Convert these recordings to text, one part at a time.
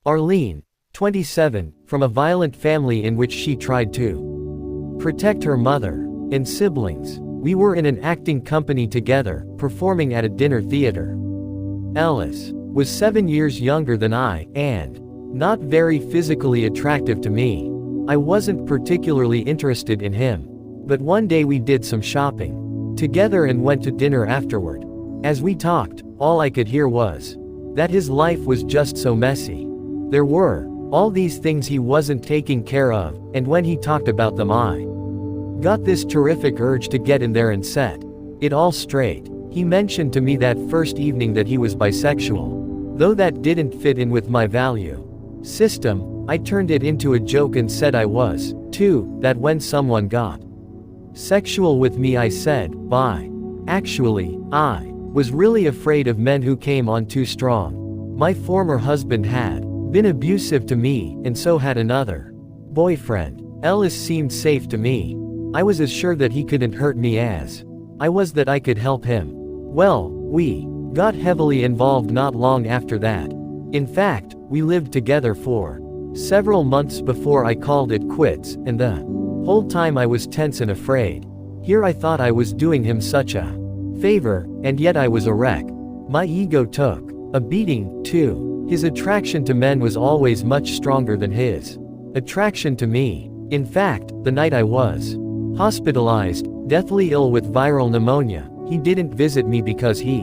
Arlene, 27, from a violent family in which she tried to protect her mother and siblings. We were in an acting company together, performing at a dinner theater. Ellis was 7 years younger than I, and not very physically attractive to me. I wasn't particularly interested in him. But one day we did some shopping together and went to dinner afterward. As we talked, all I could hear was that his life was just so messy. There were all these things he wasn't taking care of, and when he talked about them I got this terrific urge to get in there and set it all straight. He mentioned to me that first evening that he was bisexual. Though that didn't fit in with my value system, I turned it into a joke and said I was, too, that when someone got sexual with me I said, bye. Actually, I was really afraid of men who came on too strong. My former husband had been abusive to me, and so had another boyfriend. Ellis seemed safe to me. I was as sure that he couldn't hurt me as I was that I could help him. Well, we got heavily involved not long after that. In fact, we lived together for several months before I called it quits, and the whole time I was tense and afraid. Here I thought I was doing him such a favor, and yet I was a wreck. My ego took a beating, too. His attraction to men was always much stronger than his attraction to me. In fact, the night I was hospitalized, deathly ill with viral pneumonia, he didn't visit me because he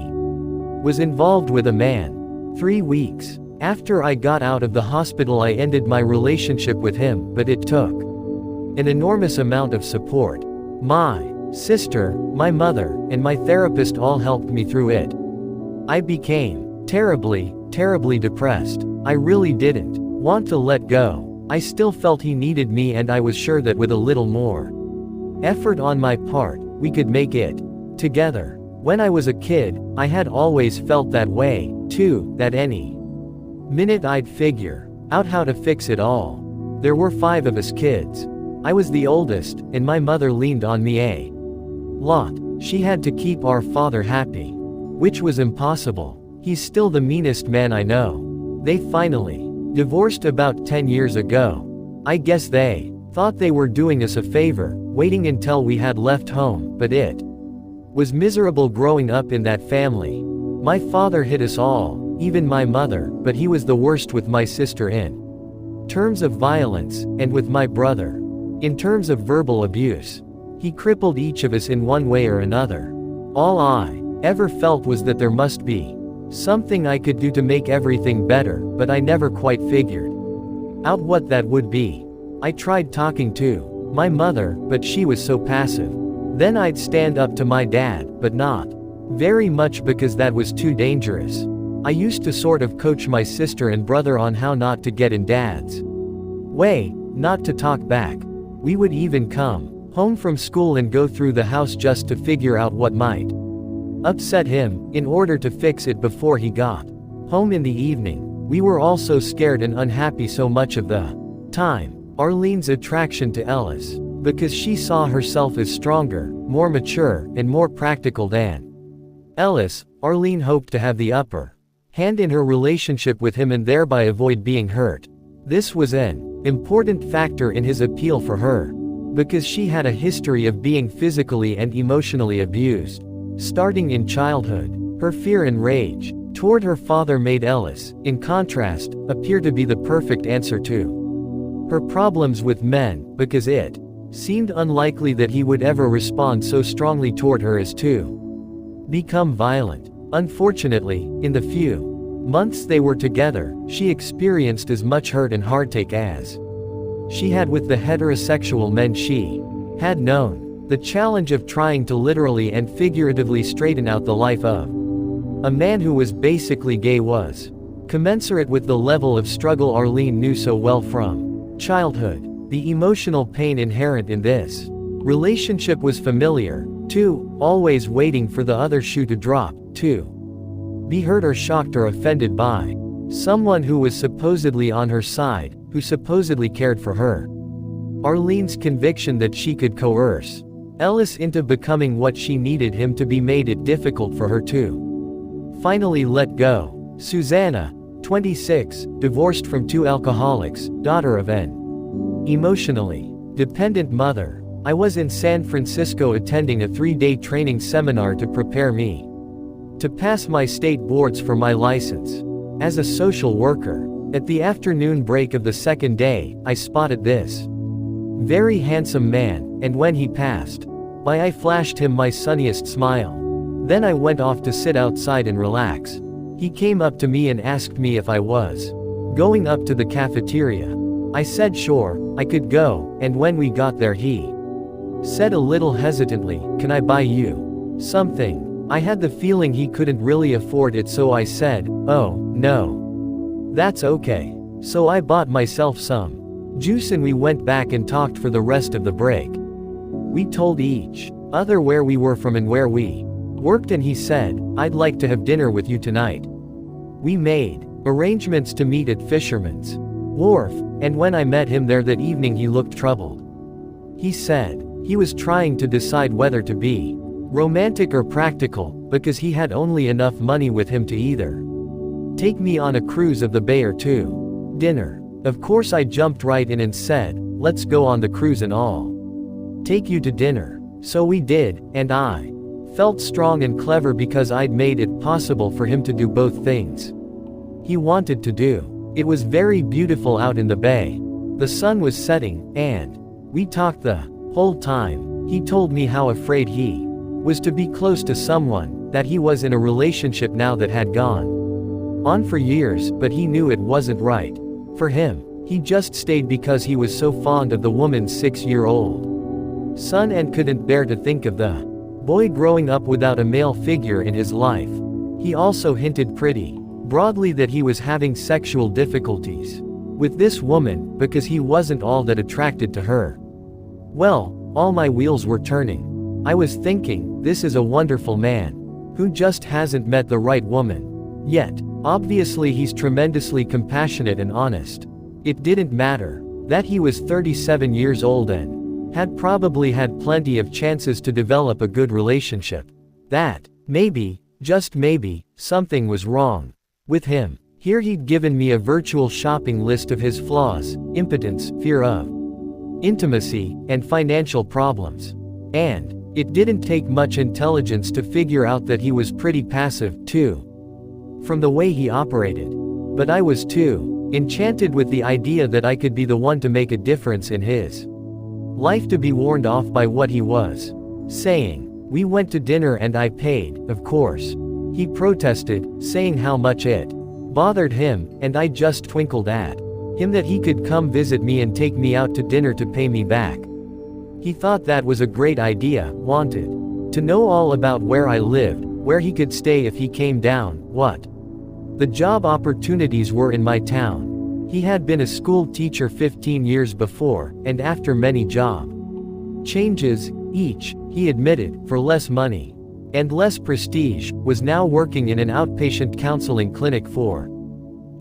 was involved with a man. 3 weeks after I got out of the hospital I ended my relationship with him, but it took an enormous amount of support. My sister, my mother, and my therapist all helped me through it. I became terribly depressed. I really didn't want to let go. I still felt he needed me, and I was sure that with a little more effort on my part, we could make it together. When I was a kid, I had always felt that way, too, that any minute I'd figure out how to fix it all. There were 5 of us kids. I was the oldest, and my mother leaned on me a lot. She had to keep our father happy, which was impossible. He's still the meanest man I know. They finally divorced about 10 years ago. I guess they thought they were doing us a favor, waiting until we had left home, but it was miserable growing up in that family. My father hit us all, even my mother, but he was the worst with my sister in terms of violence, and with my brother in terms of verbal abuse. He crippled each of us in one way or another. All I ever felt was that there must be something I could do to make everything better, but I never quite figured out what that would be. I tried talking to my mother, but she was so passive. Then I'd stand up to my dad, but not very much because that was too dangerous. I used to sort of coach my sister and brother on how not to get in dad's way, not to talk back. We would even come home from school and go through the house just to figure out what might upset him, in order to fix it before he got home in the evening. We were all so scared and unhappy so much of the time. Arlene's attraction to Ellis, because she saw herself as stronger, more mature, and more practical than Ellis. Arlene hoped to have the upper hand in her relationship with him and thereby avoid being hurt. This was an important factor in his appeal for her, because she had a history of being physically and emotionally abused. Starting in childhood, her fear and rage toward her father made Ellis, in contrast, appear to be the perfect answer to her problems with men, because it seemed unlikely that he would ever respond so strongly toward her as to become violent. Unfortunately, in the few months they were together, she experienced as much hurt and heartache as she had with the heterosexual men she had known. The challenge of trying to literally and figuratively straighten out the life of a man who was basically gay was commensurate with the level of struggle Arlene knew so well from childhood. The emotional pain inherent in this relationship was familiar, too, always waiting for the other shoe to drop, to be hurt or shocked or offended by someone who was supposedly on her side, who supposedly cared for her. Arlene's conviction that she could coerce Ellis into becoming what she needed him to be made it difficult for her to finally let go. Susanna, 26, divorced from 2 alcoholics, daughter of an emotionally dependent mother. I was in San Francisco attending a 3-day training seminar to prepare me to pass my state boards for my license as a social worker. At the afternoon break of the second day, I spotted this very handsome man, and when he passed by, I flashed him my sunniest smile. Then I went off to sit outside and relax. He came up to me and asked me if I was going up to the cafeteria. I said sure, I could go, and when we got there he said a little hesitantly, "Can I buy you something?" I had the feeling he couldn't really afford it, so I said, "Oh, no. That's okay." So I bought myself some juice and we went back and talked for the rest of the break. We told each other where we were from and where we worked, and he said, "I'd like to have dinner with you tonight." We made arrangements to meet at Fisherman's Wharf, and when I met him there that evening he looked troubled. He said he was trying to decide whether to be romantic or practical, because he had only enough money with him to either take me on a cruise of the bay or to dinner. Of course I jumped right in and said, "Let's go on the cruise and I'll take you to dinner." So we did, and I felt strong and clever because I'd made it possible for him to do both things he wanted to do. It was very beautiful out in the bay. The sun was setting, and we talked the whole time. He told me how afraid he was to be close to someone, that he was in a relationship now that had gone on for years, but he knew it wasn't right for him. He just stayed because he was so fond of the woman's 6-year-old son and couldn't bear to think of the boy growing up without a male figure in his life. He also hinted pretty broadly that he was having sexual difficulties with this woman, because he wasn't all that attracted to her. Well, all my wheels were turning. I was thinking, this is a wonderful man who just hasn't met the right woman yet. Obviously he's tremendously compassionate and honest. It didn't matter that he was 37 years old and had probably had plenty of chances to develop a good relationship. That, maybe, just maybe, something was wrong with him. Here he'd given me a virtual shopping list of his flaws: impotence, fear of intimacy, and financial problems. And it didn't take much intelligence to figure out that he was pretty passive, too, from the way he operated. But I was too enchanted with the idea that I could be the one to make a difference in his life, to be warned off by what he was saying. We went to dinner and I paid, of course. He protested, saying how much it bothered him, and I just twinkled at him that he could come visit me and take me out to dinner to pay me back. He thought that was a great idea, wanted to know all about where I lived, where he could stay if he came down, what the job opportunities were in my town. He had been a school teacher 15 years before, and after many job changes, each, he admitted, for less money and less prestige, was now working in an outpatient counseling clinic for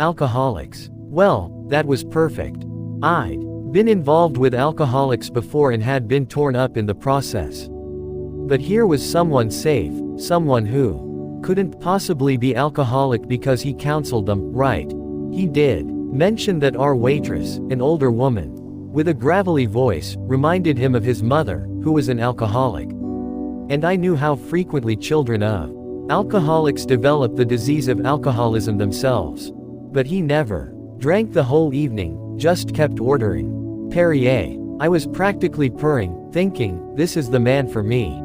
alcoholics. Well, that was perfect. I'd been involved with alcoholics before and had been torn up in the process. But here was someone safe, someone who couldn't possibly be alcoholic because he counseled them, right? He did mention that our waitress, an older woman with a gravelly voice, reminded him of his mother, who was an alcoholic. And I knew how frequently children of alcoholics develop the disease of alcoholism themselves. But he never drank the whole evening, just kept ordering Perrier. I was practically purring, thinking, this is the man for me.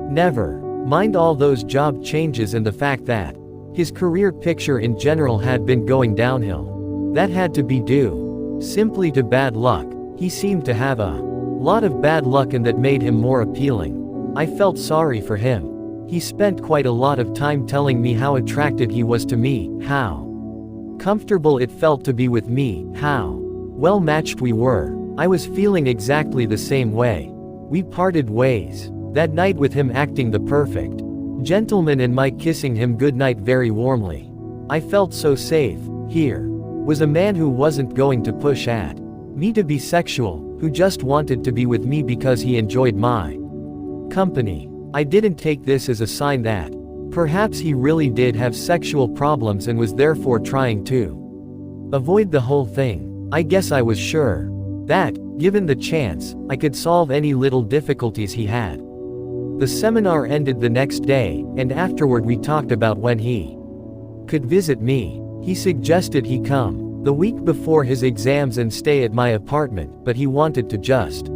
Never mind all those job changes and the fact that his career picture in general had been going downhill. That had to be due simply to bad luck. He seemed to have a lot of bad luck, and that made him more appealing. I felt sorry for him. He spent quite a lot of time telling me how attracted he was to me, how comfortable it felt to be with me, how well matched we were. I was feeling exactly the same way. We parted ways that night with him acting the perfect gentleman and my kissing him goodnight very warmly. I felt so safe. Here was a man who wasn't going to push at me to be sexual, who just wanted to be with me because he enjoyed my company. I didn't take this as a sign that Perhaps he really did have sexual problems and was therefore trying to avoid the whole thing. I guess I was sure that, given the chance, I could solve any little difficulties he had. The seminar ended the next day, and afterward we talked about when he could visit me. He suggested he come the week before his exams and stay at my apartment, but he wanted to just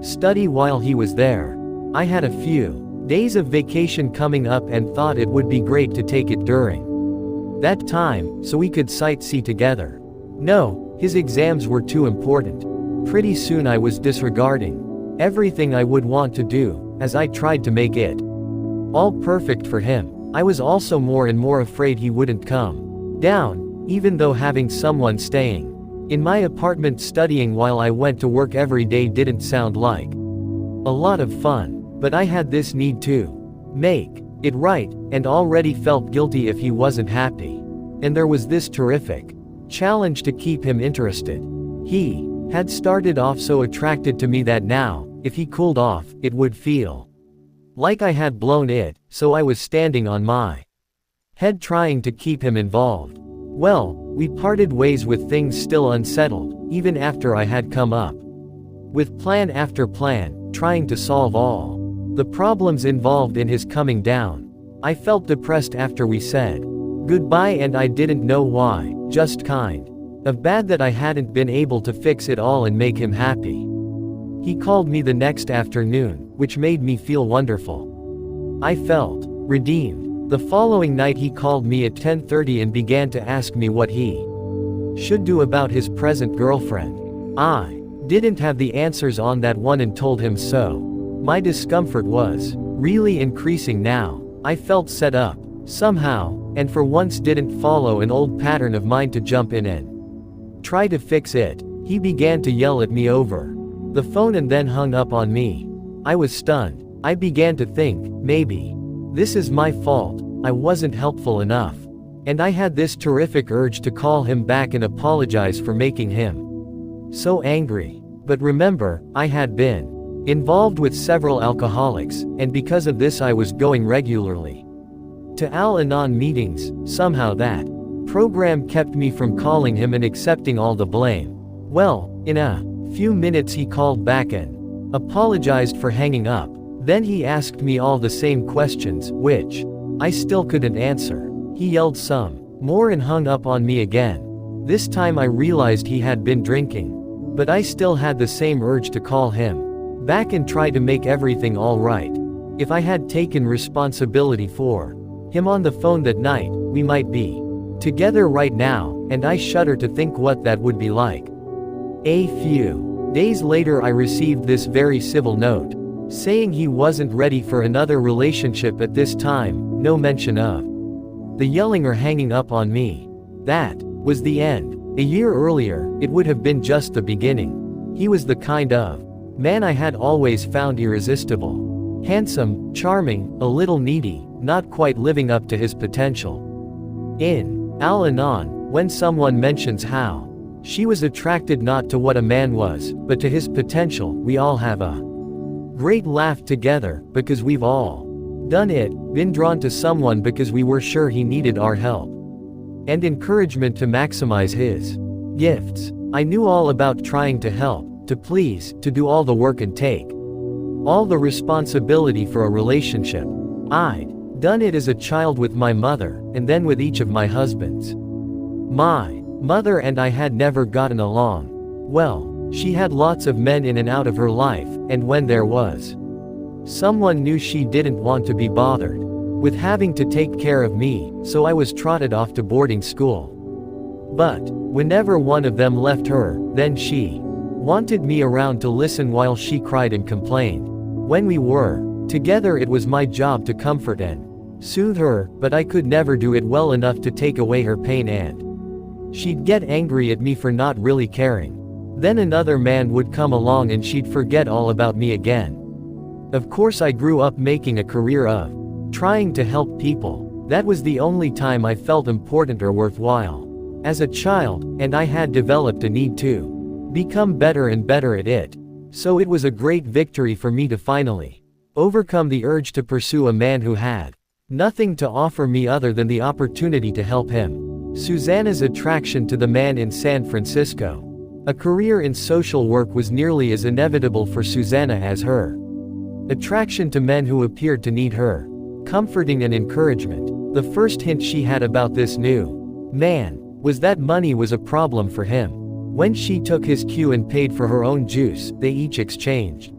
study while he was there. I had a few days of vacation coming up and thought it would be great to take it during that time, so we could sightsee together. No, his exams were too important. Pretty soon I was disregarding everything I would want to do, as I tried to make it all perfect for him. I was also more and more afraid he wouldn't come down, even though having someone staying in my apartment studying while I went to work every day didn't sound like a lot of fun. But I had this need to make it right, and already felt guilty if he wasn't happy. And there was this terrific challenge to keep him interested. He had started off so attracted to me that now, if he cooled off, it would feel like I had blown it, so I was standing on my head trying to keep him involved. Well, we parted ways with things still unsettled, even after I had come up with plan after plan, trying to solve all the problems involved in his coming down. I felt depressed after we said goodbye, and I didn't know why, just kind of bad that I hadn't been able to fix it all and make him happy. He called me the next afternoon, which made me feel wonderful. I felt redeemed. The following night he called me at 10:30 and began to ask me what he should do about his present girlfriend. I didn't have the answers on that one and told him so. My discomfort was really increasing now. I felt set up, somehow, and for once didn't follow an old pattern of mine to jump in and try to fix it. He began to yell at me over the phone and then hung up on me. I was stunned. I began to think, maybe this is my fault, I wasn't helpful enough. And I had this terrific urge to call him back and apologize for making him so angry. But remember, I had been involved with several alcoholics, and because of this I was going regularly to Al-Anon meetings. Somehow that program kept me from calling him and accepting all the blame. Well, in a few minutes he called back and apologized for hanging up. Then he asked me all the same questions, which I still couldn't answer. He yelled some more and hung up on me again. This time I realized he had been drinking, but I still had the same urge to call him back and try to make everything all right. If I had taken responsibility for him on the phone that night, we might be together right now, and I shudder to think what that would be like. A few days later I received this very civil note, saying he wasn't ready for another relationship at this time, no mention of the yelling or hanging up on me. That was the end. A year earlier, it would have been just the beginning. He was the kind of man I had always found irresistible. Handsome, charming, a little needy, not quite living up to his potential. In Al-Anon, when someone mentions how she was attracted not to what a man was, but to his potential, we all have a great laugh together, because we've all done it, been drawn to someone because we were sure he needed our help and encouragement to maximize his gifts. I knew all about trying to help, to please, to do all the work and take all the responsibility for a relationship. I'd done it as a child with my mother, and then with each of my husbands. My mother and I had never gotten along well. She had lots of men in and out of her life, and when there was someone new she didn't want to be bothered with having to take care of me, so I was trotted off to boarding school. But whenever one of them left her, then she wanted me around to listen while she cried and complained. When we were together it was my job to comfort and soothe her, but I could never do it well enough to take away her pain, and she'd get angry at me for not really caring. Then another man would come along and she'd forget all about me again. Of course I grew up making a career of trying to help people. That was the only time I felt important or worthwhile as a child, and I had developed a need to become better and better at it. So it was a great victory for me to finally overcome the urge to pursue a man who had Nothing to offer me other than the opportunity to help him. Susanna's attraction to the man in San Francisco. A career in social work was nearly as inevitable for Susanna as her attraction to men who appeared to need her comforting and encouragement. The first hint she had about this new man was that money was a problem for him. When she took his cue and paid for her own juice, they each exchanged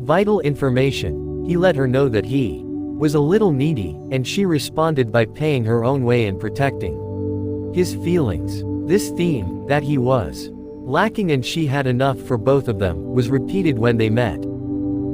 vital information. He let her know that he was a little needy, and she responded by paying her own way and protecting his feelings. This theme, that he was lacking and she had enough for both of them, was repeated when they met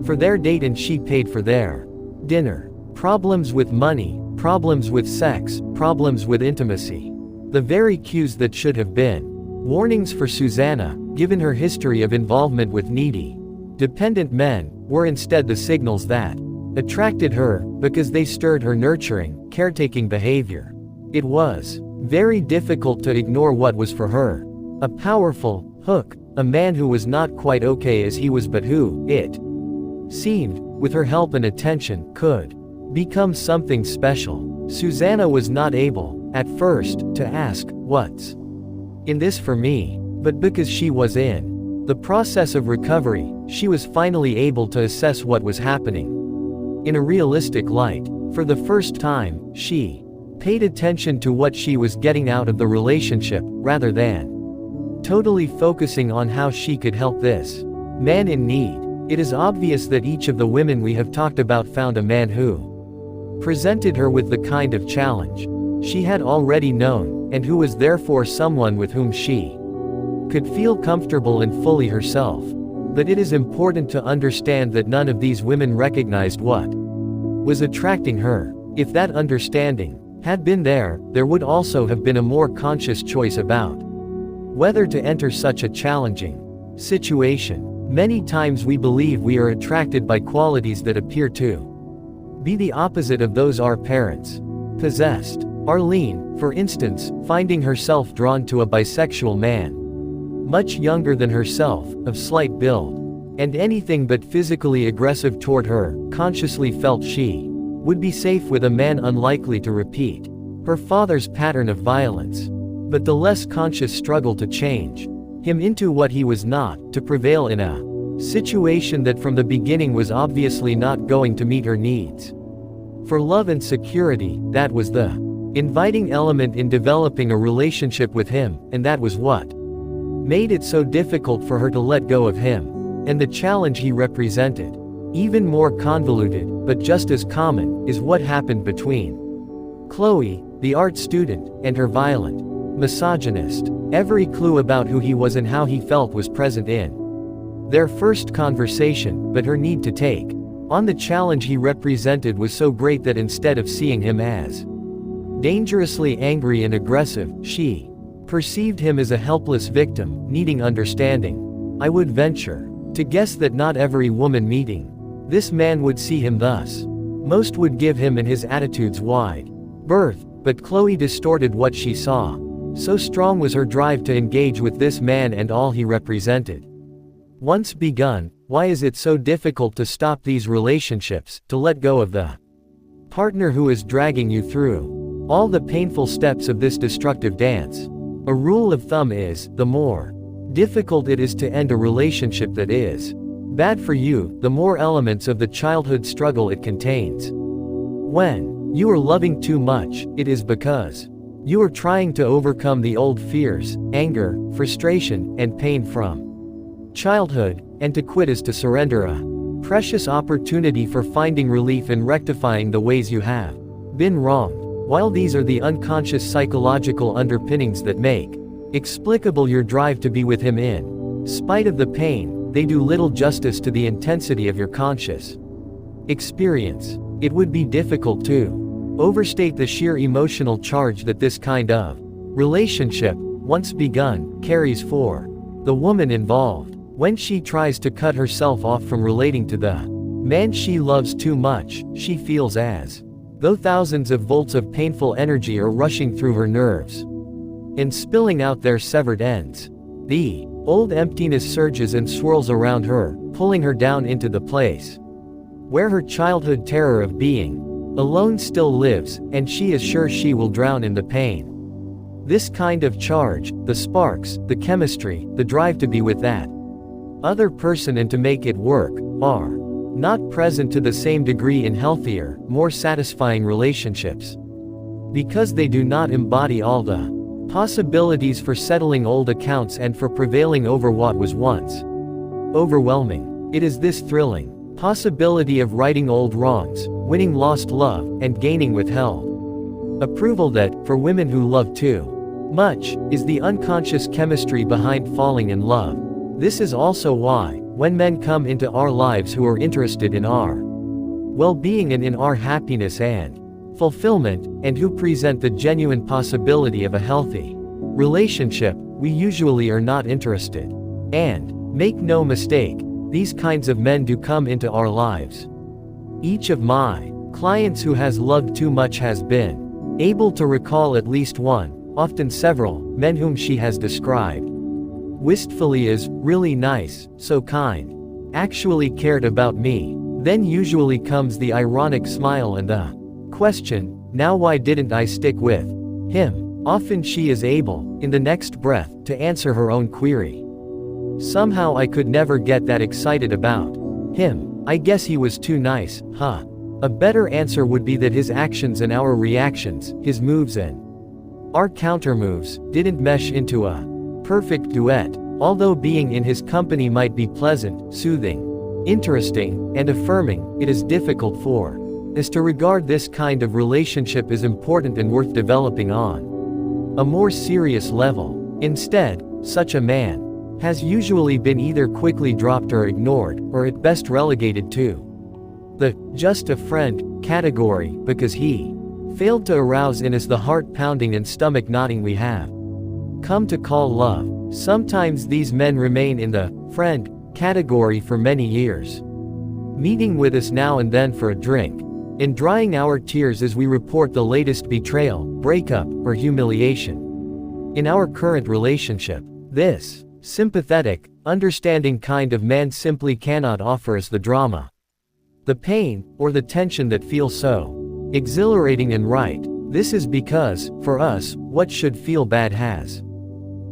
for their date and she paid for their dinner. Problems with money, problems with sex, problems with intimacy. The very cues that should have been warnings for Susanna, given her history of involvement with needy, dependent men, were instead the signals that attracted her, because they stirred her nurturing, caretaking behavior. It was very difficult to ignore what was for her a powerful hook, a man who was not quite okay as he was but who, it seemed, with her help and attention, could become something special. Susanna was not able, at first, to ask, "What's in this for me?" But because she was in the process of recovery, she was finally able to assess what was happening in a realistic light. For the first time, she paid attention to what she was getting out of the relationship, rather than totally focusing on how she could help this man in need. It is obvious that each of the women we have talked about found a man who presented her with the kind of challenge she had already known, and who was therefore someone with whom she could feel comfortable and fully herself. But it is important to understand that none of these women recognized what was attracting her. If that understanding had been there, there would also have been a more conscious choice about whether to enter such a challenging situation. Many times we believe we are attracted by qualities that appear to be the opposite of those our parents possessed. Arlene, for instance, finding herself drawn to a bisexual man, much younger than herself, of slight build, and anything but physically aggressive toward her, consciously felt she would be safe with a man unlikely to repeat her father's pattern of violence. But the less conscious struggle to change him into what he was not, to prevail in a situation that from the beginning was obviously not going to meet her needs for love and security. That was the inviting element in developing a relationship with him, and that was what made it so difficult for her to let go of him, and the challenge he represented. Even more convoluted, but just as common, is what happened between Chloe, the art student, and her violent misogynist. Every clue about who he was and how he felt was present in their first conversation, but her need to take on the challenge he represented was so great that instead of seeing him as dangerously angry and aggressive, she perceived him as a helpless victim, needing understanding. I would venture to guess that not every woman meeting this man would see him thus. Most would give him and his attitudes wide berth, but Chloe distorted what she saw. So strong was her drive to engage with this man and all he represented. Once begun, why is it so difficult to stop these relationships, to let go of the partner who is dragging you through all the painful steps of this destructive dance? A rule of thumb is, the more difficult it is to end a relationship that is bad for you, the more elements of the childhood struggle it contains. When you are loving too much, it is because you are trying to overcome the old fears, anger, frustration, and pain from childhood, and to quit is to surrender a precious opportunity for finding relief and rectifying the ways you have been wronged. While these are the unconscious psychological underpinnings that make explicable your drive to be with him in spite of the pain, they do little justice to the intensity of your conscious experience. It would be difficult to overstate the sheer emotional charge that this kind of relationship, once begun, carries for the woman involved. When she tries to cut herself off from relating to the man she loves too much, she feels as though thousands of volts of painful energy are rushing through her nerves and spilling out their severed ends. The old emptiness surges and swirls around her, pulling her down into the place where her childhood terror of being Alone still lives, and she is sure she will drown in the pain. This kind of charge, the sparks, the chemistry, the drive to be with that other person and to make it work, are not present to the same degree in healthier, more satisfying relationships. Because they do not embody all the possibilities for settling old accounts and for prevailing over what was once overwhelming. It is this thrilling possibility of righting old wrongs, winning lost love, and gaining withheld approval that, for women who love too much, is the unconscious chemistry behind falling in love. This is also why, when men come into our lives who are interested in our well-being and in our happiness and fulfillment, and who present the genuine possibility of a healthy relationship, we usually are not interested. And, make no mistake, these kinds of men do come into our lives. Each of my clients who has loved too much has been able to recall at least one, often several, men whom she has described wistfully as really nice, so kind, actually cared about me. Then usually comes the ironic smile and the question, now why didn't I stick with him? Often she is able, in the next breath, to answer her own query. Somehow I could never get that excited about him. I guess he was too nice, huh? A better answer would be that his actions and our reactions, his moves and our countermoves, didn't mesh into a perfect duet. Although being in his company might be pleasant, soothing, interesting, and affirming, it is difficult for us to regard this kind of relationship as important and worth developing on a more serious level. Instead, such a man has usually been either quickly dropped or ignored, or at best relegated to the just a friend category, because he failed to arouse in us the heart-pounding and stomach-knotting we have come to call love. Sometimes these men remain in the friend category for many years, meeting with us now and then for a drink, and drying our tears as we report the latest betrayal, breakup, or humiliation in our current relationship. This sympathetic, understanding kind of man simply cannot offer us the drama, the pain, or the tension that feels so exhilarating and right. This is because, for us, what should feel bad has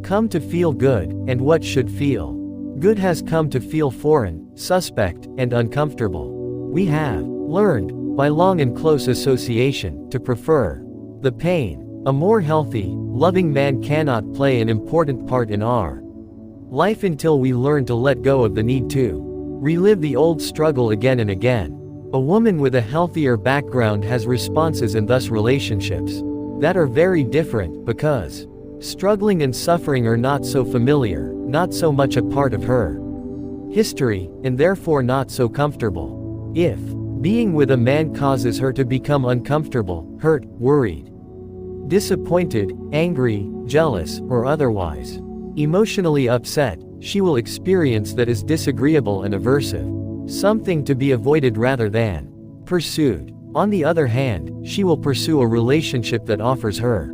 come to feel good, and what should feel good has come to feel foreign, suspect, and uncomfortable. We have learned, by long and close association, to prefer the pain. A more healthy, loving man cannot play an important part in our life until we learn to let go of the need to relive the old struggle again and again. A woman with a healthier background has responses and thus relationships that are very different, because struggling and suffering are not so familiar, not so much a part of her history, and therefore not so comfortable. If being with a man causes her to become uncomfortable, hurt, worried, disappointed, angry, jealous, or otherwise emotionally upset, she will experience that as disagreeable and aversive, something to be avoided rather than pursued. On the other hand, she will pursue a relationship that offers her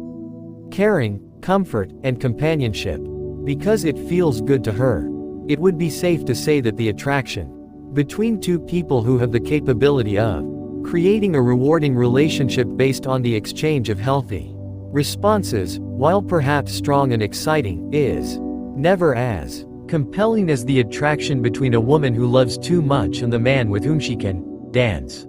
caring, comfort, and companionship because it feels good to her. It would be safe to say that the attraction between two people who have the capability of creating a rewarding relationship based on the exchange of healthy responses, while perhaps strong and exciting, is never as compelling as the attraction between a woman who loves too much and the man with whom she can dance.